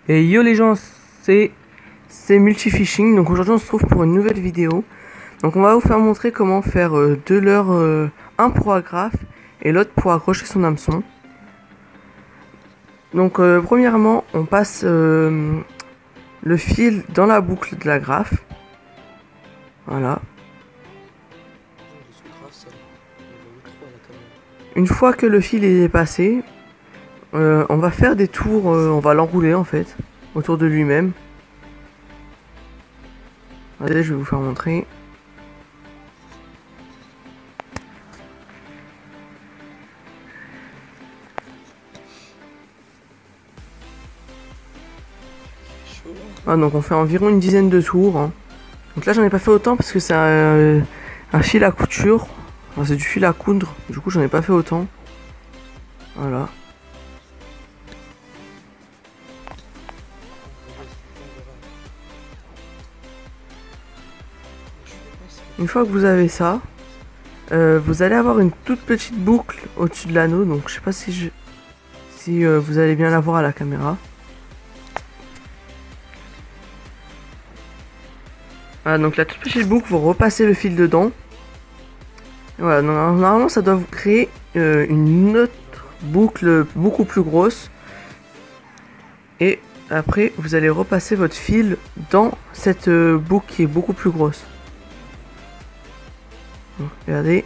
Et yo les gens, c'est Multifishing. Donc aujourd'hui on se trouve pour une nouvelle vidéo. Donc on va vous faire montrer comment faire deux leurres, un pour agrafe et l'autre pour accrocher son hameçon. Donc premièrement on passe le fil dans la boucle de l'agrafe. Voilà. Une fois que le fil est passé, on va faire des tours, on va l'enrouler en fait autour de lui-même. Allez, je vais vous faire montrer. Ah, donc on fait environ une dizaine de tours, hein. Donc là j'en ai pas fait autant parce que c'est un fil à couture. Enfin, c'est du fil à coudre, du coup j'en ai pas fait autant. Voilà. Une fois que vous avez ça, vous allez avoir une toute petite boucle au-dessus de l'anneau. Donc je sais pas si vous allez bien la voir à la caméra. Voilà, donc la toute petite boucle, vous repassez le fil dedans. Et voilà, normalement ça doit vous créer une autre boucle beaucoup plus grosse. Et après vous allez repasser votre fil dans cette boucle qui est beaucoup plus grosse. Donc, regardez.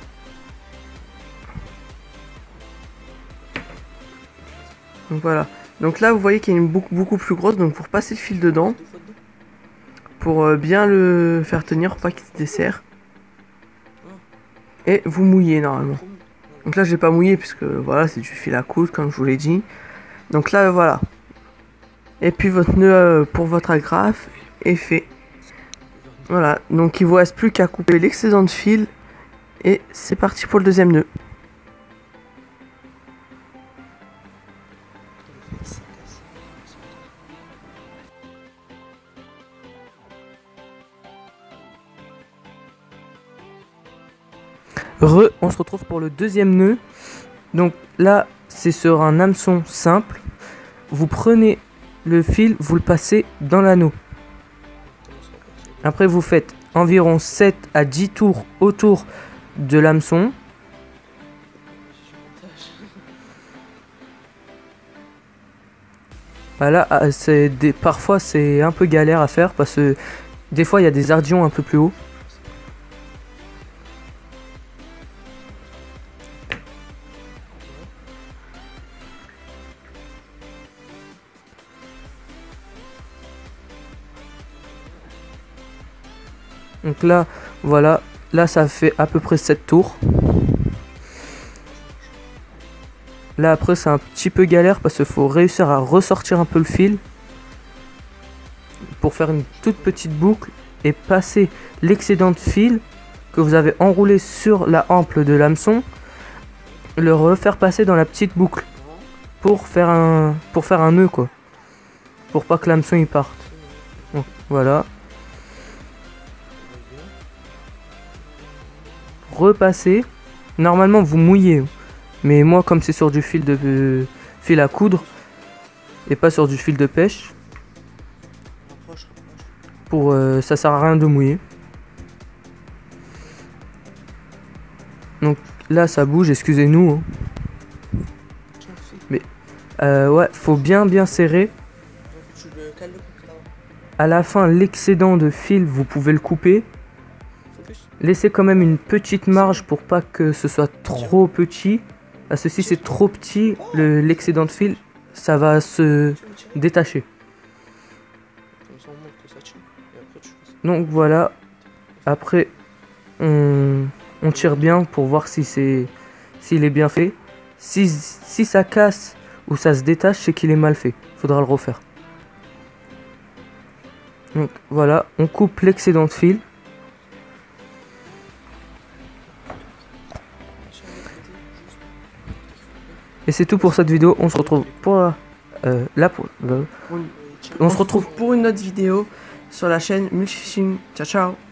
Donc voilà. Donc là vous voyez qu'il y a une boucle beaucoup plus grosse. Donc pour passer le fil dedans, pour bien le faire tenir pour pas qu'il se desserre. Et vous mouillez normalement. Donc là j'ai pas mouillé puisque voilà, c'est du fil à coudre comme je vous l'ai dit. Donc là voilà. Et puis votre nœud pour votre agrafe est fait. Voilà, donc il vous reste plus qu'à couper l'excédent de fil. Et c'est parti pour le deuxième nœud. On se retrouve pour le deuxième nœud. Donc là, c'est sur un hameçon simple. Vous prenez le fil, vous le passez dans l'anneau. Après, vous faites environ 7 à 10 tours autour de l'hameçon. Voilà, parfois c'est un peu galère à faire parce que des fois il y a des ardillons un peu plus haut. Donc là, voilà, là ça fait à peu près 7 tours. Là après c'est un petit peu galère parce qu'il faut réussir à ressortir un peu le fil pour faire une toute petite boucle et passer l'excédent de fil que vous avez enroulé sur la hampe de l'hameçon, le refaire passer dans la petite boucle pour faire un nœud quoi, pour pas que l'hameçon il parte. Donc voilà. Repasser. Normalement vous mouillez, mais moi comme c'est sur du fil à coudre et pas sur du fil de pêche, ça sert à rien de mouiller. Donc là ça bouge, excusez-nous, hein. Mais ouais, faut bien serrer. À la fin, l'excédent de fil vous pouvez le couper. Laissez quand même une petite marge pour pas que ce soit trop petit. Parce que si c'est trop petit, l'excédent de fil, ça va se détacher. Donc voilà. Après, on tire bien pour voir s'il est bien fait. Si ça casse ou ça se détache, c'est qu'il est mal fait. Faudra le refaire. Donc voilà, on coupe l'excédent de fil. Et c'est tout pour cette vidéo. On se retrouve pour on se retrouve pour une autre vidéo sur la chaîne Multifishing. Ciao ciao.